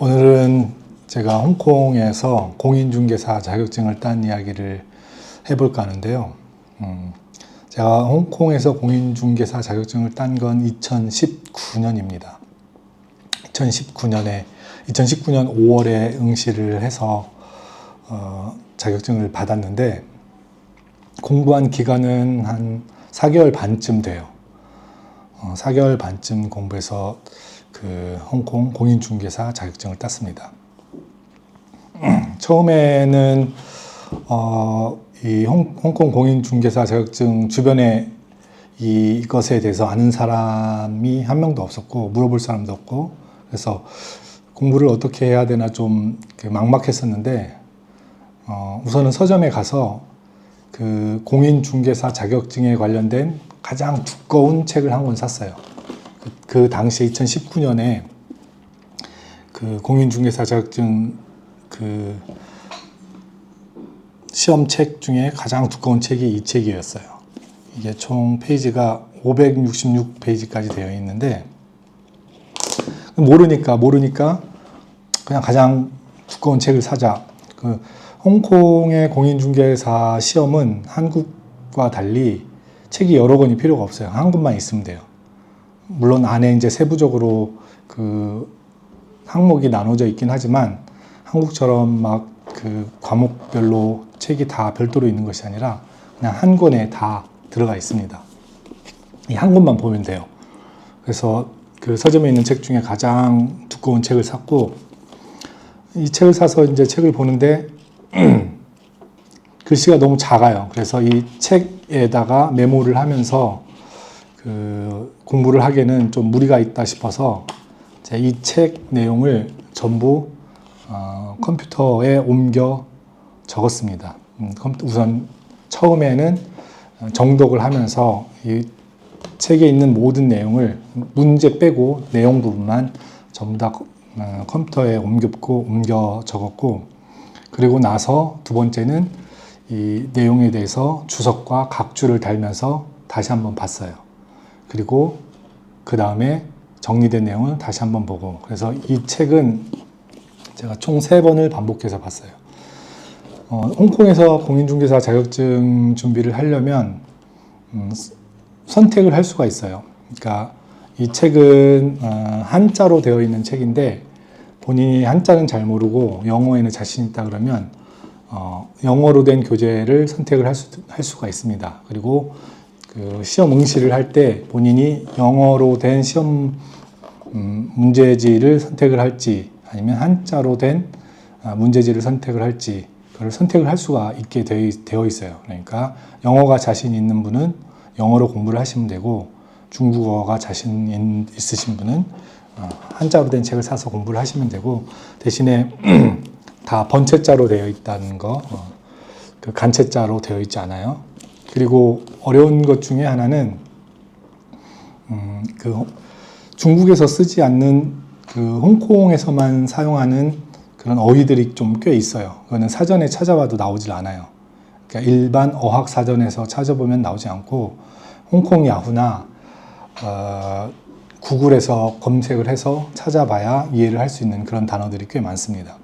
오늘은 제가 홍콩에서 공인중개사 자격증을 딴 이야기를 해볼까 하는데요. 제가 홍콩에서 공인중개사 자격증을 딴 건 2019년입니다. 2019년 5월에 응시를 해서 자격증을 받았는데 공부한 기간은 한 4개월 반쯤 돼요. 4개월 반쯤 공부해서 그 홍콩 공인중개사 자격증을 땄습니다. 처음에는 이 홍콩 공인중개사 자격증 주변에 이것에 대해서 아는 사람이 한 명도 없었고 물어볼 사람도 없고, 그래서 공부를 어떻게 해야 되나 좀 막막했었는데 우선은 서점에 가서 그 공인중개사 자격증에 관련된 가장 두꺼운 책을 한 권 샀어요. 그 당시에 2019년에 그 공인중개사 자격증 그 시험 책 중에 가장 두꺼운 책이 이 책이었어요. 이게 총 페이지가 566페이지까지 되어 있는데 모르니까 그냥 가장 두꺼운 책을 사자. 그 홍콩의 공인중개사 시험은 한국과 달리 책이 여러 권이 필요가 없어요. 한 권만 있으면 돼요. 물론 안에 이제 세부적으로 그 항목이 나눠져 있긴 하지만 한국처럼 막 그 과목별로 책이 다 별도로 있는 것이 아니라 그냥 한 권에 다 들어가 있습니다. 이 한 권만 보면 돼요. 그래서 그 서점에 있는 책 중에 가장 두꺼운 책을 샀고, 이 책을 사서 이제 책을 보는데 글씨가 너무 작아요. 그래서 이 책에다가 메모를 하면서 그 공부를 하기에는 좀 무리가 있다 싶어서 이 책 내용을 전부 컴퓨터에 옮겨 적었습니다. 우선 처음에는 정독을 하면서 이 책에 있는 모든 내용을 문제 빼고 내용 부분만 전부 다 컴퓨터에 옮겨 적었고, 그리고 나서 두 번째는 이 내용에 대해서 주석과 각주를 달면서 다시 한번 봤어요. 그리고 그 다음에 정리된 내용을 다시 한번 보고, 그래서 이 책은 제가 총 3번을 반복해서 봤어요. 홍콩에서 공인중개사 자격증 준비를 하려면 선택을 할 수가 있어요. 그러니까 이 책은 한자로 되어 있는 책인데 본인이 한자는 잘 모르고 영어에는 자신 있다 그러면 영어로 된 교재를 선택을 할 수가 있습니다. 그리고 그 시험 응시를 할 때 본인이 영어로 된 시험 문제지를 선택을 할지 아니면 한자로 된 문제지를 선택을 할지, 그걸 선택을 할 수가 있게 되어 있어요. 그러니까 영어가 자신 있는 분은 영어로 공부를 하시면 되고, 중국어가 자신 있으신 분은 한자로 된 책을 사서 공부를 하시면 되고, 대신에 다 번체자로 되어 있다는 거, 그 간체자로 되어 있지 않아요. 그리고 어려운 것 중에 하나는 그 중국에서 쓰지 않는 그 홍콩에서만 사용하는 그런 어휘들이 좀 꽤 있어요. 그거는 사전에 찾아봐도 나오질 않아요. 그러니까 일반 어학 사전에서 찾아보면 나오지 않고 홍콩 야후나 구글에서 검색을 해서 찾아봐야 이해를 할 수 있는 그런 단어들이 꽤 많습니다.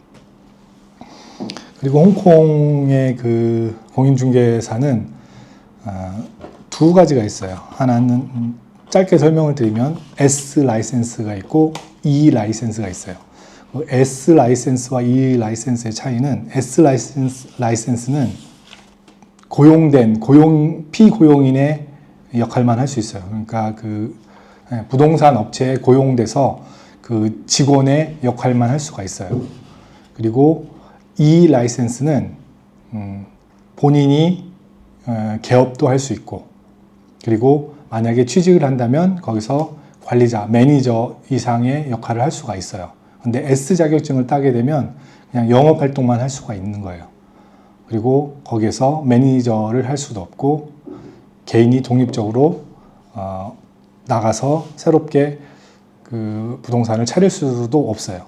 그리고 홍콩의 그 공인중개사는 두 가지가 있어요. 하나는 짧게 설명을 드리면 S 라이센스가 있고 E 라이센스가 있어요. S 라이센스와 E 라이센스의 차이는, S 라이센스는 피고용인의 역할만 할 수 있어요. 그러니까 그 부동산 업체에 고용돼서 그 직원의 역할만 할 수가 있어요. 그리고 E 라이센스는 본인이 개업도 할 수 있고, 그리고 만약에 취직을 한다면 거기서 관리자, 매니저 이상의 역할을 할 수가 있어요. 근데 S 자격증을 따게 되면 그냥 영업 활동만 할 수가 있는 거예요. 그리고 거기에서 매니저를 할 수도 없고 개인이 독립적으로 나가서 새롭게 그 부동산을 차릴 수도 없어요.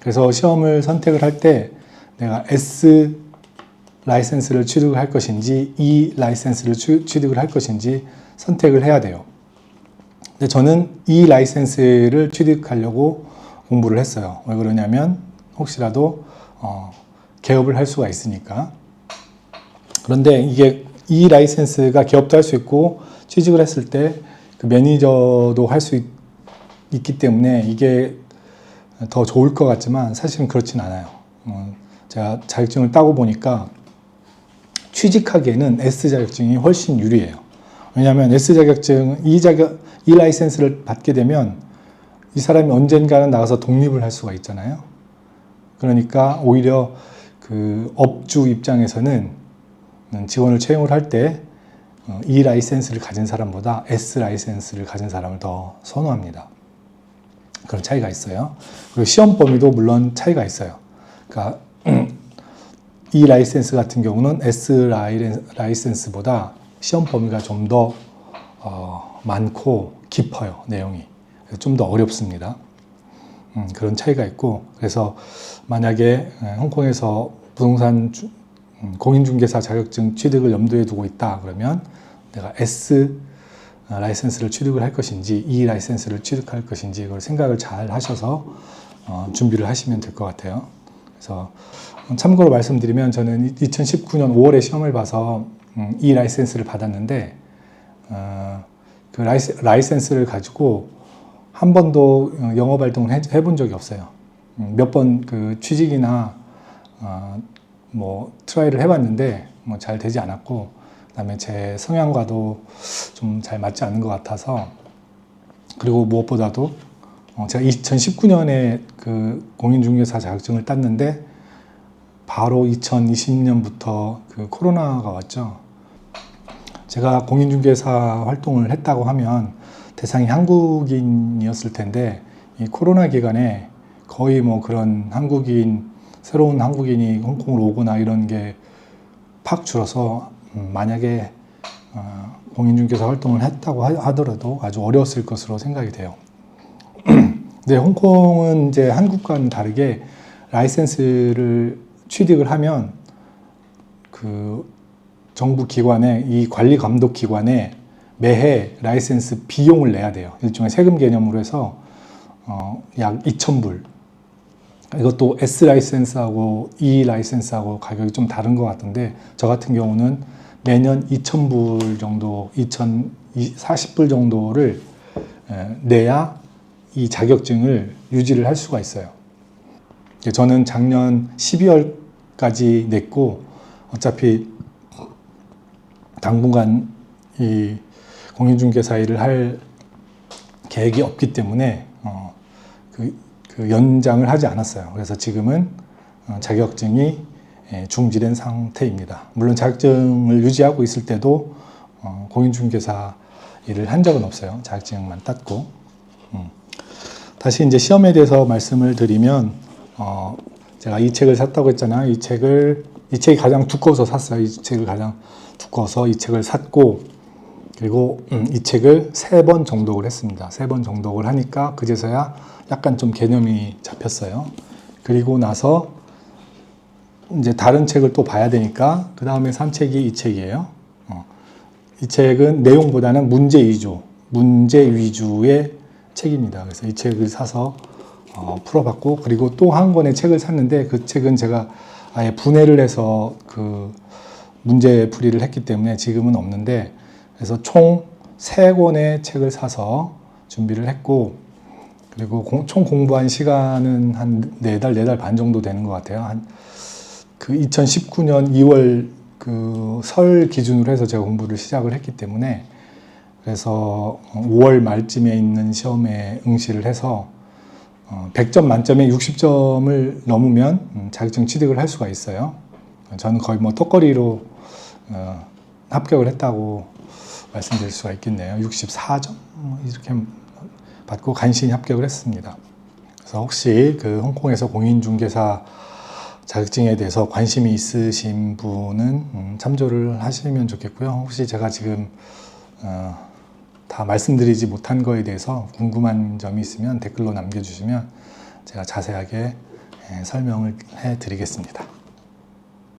그래서 시험을 선택을 할 때 내가 S 라이센스를 취득을 할 것인지 E 라이센스를 취득을 할 것인지 선택을 해야 돼요. 근데 저는 E 라이센스를 취득하려고 공부를 했어요. 왜 그러냐면 혹시라도 개업을 할 수가 있으니까. 그런데 이 라이센스가 개업도 할 수 있고 취직을 했을 때 그 매니저도 할 수 있기 때문에 이게 더 좋을 것 같지만 사실은 그렇진 않아요. 제가 자격증을 따고 보니까 취직하기에는 S 자격증이 훨씬 유리해요. 왜냐하면 S 자격증, 이 라이센스를 받게 되면 이 사람이 언젠가는 나가서 독립을 할 수가 있잖아요. 그러니까 오히려 그 업주 입장에서는 직원을 채용을 할 때 이 라이센스를 가진 사람보다 S 라이센스를 가진 사람을 더 선호합니다. 그런 차이가 있어요. 그리고 시험 범위도 물론 차이가 있어요. 그러니까 이 라이센스 같은 경우는 S 라이센스보다 시험 범위가 좀 더 많고 깊어요. 내용이. 좀 더 어렵습니다. 그런 차이가 있고, 그래서 만약에 홍콩에서 부동산 공인중개사 자격증 취득을 염두에 두고 있다 그러면 내가 S 라이센스를 취득을 할 것인지 E 라이센스를 취득할 것인지 그걸 생각을 잘 하셔서 준비를 하시면 될 것 같아요. 그래서 참고로 말씀드리면 저는 2019년 5월에 시험을 봐서 E 라이센스를 받았는데 그 라이센스를 가지고 한 번도 영업 활동을 해본 적이 없어요. 몇 번 그 취직이나 뭐 트라이를 해봤는데 뭐 잘 되지 않았고, 그다음에 제 성향과도 좀 잘 맞지 않는 것 같아서, 그리고 무엇보다도 제가 2019년에 그 공인중개사 자격증을 땄는데 바로 2020년부터 그 코로나가 왔죠. 제가 공인중개사 활동을 했다고 하면 대상이 한국인이었을 텐데 이 코로나 기간에 거의 뭐 그런 새로운 한국인이 홍콩으로 오거나 이런 게 팍 줄어서 만약에 공인중개사 활동을 했다고 하더라도 아주 어려웠을 것으로 생각이 돼요. 근데 홍콩은 이제 한국과는 다르게 라이센스를 취득을 하면 그 정부 기관에, 이 관리 감독 기관에 매해 라이센스 비용을 내야 돼요. 일종의 세금 개념으로 해서 약 2,000불. 이것도 S 라이센스하고 E 라이센스하고 가격이 좀 다른 것 같은데, 저 같은 경우는 매년 2,000불 정도, 2,040불 정도를 내야 이 자격증을 유지를 할 수가 있어요. 저는 작년 12월까지 냈고, 어차피 당분간 이 공인중개사 일을 할 계획이 없기 때문에 그 연장을 하지 않았어요. 그래서 지금은 자격증이 중지된 상태입니다. 물론 자격증을 유지하고 있을 때도 공인중개사 일을 한 적은 없어요. 자격증만 땄고. 다시 이제 시험에 대해서 말씀을 드리면, 제가 이 책을 샀다고 했잖아요. 이 책이 가장 두꺼워서 샀어요. 이 책을 가장 두꺼워서 이 책을 샀고, 그리고 이 책을 3번 정독을 했습니다. 3번 정독을 하니까 그제서야 약간 좀 개념이 잡혔어요. 그리고 나서 이제 다른 책을 또 봐야 되니까 그 다음에 산 책이 이 책이에요. 이 책은 내용보다는 문제 위주의 책입니다. 그래서 이 책을 사서 풀어봤고, 그리고 또 한 권의 책을 샀는데 그 책은 제가 아예 분해를 해서 그 문제 풀이를 했기 때문에 지금은 없는데, 그래서 총 3권의 책을 사서 준비를 했고, 그리고 총 공부한 시간은 한 4달 반 정도 되는 것 같아요. 그 2019년 2월 그 설 기준으로 해서 제가 공부를 시작을 했기 때문에, 그래서 5월 말쯤에 있는 시험에 응시를 해서 100점 만점에 60점을 넘으면 자격증 취득을 할 수가 있어요. 저는 거의 뭐 턱걸이로 합격을 했다고 말씀드릴 수가 있겠네요. 64점 이렇게 받고 간신히 합격을 했습니다. 그래서 혹시 그 홍콩에서 공인중개사 자격증에 대해서 관심이 있으신 분은 참조를 하시면 좋겠고요. 혹시 제가 지금 다 말씀드리지 못한 거에 대해서 궁금한 점이 있으면 댓글로 남겨주시면 제가 자세하게 설명을 해드리겠습니다.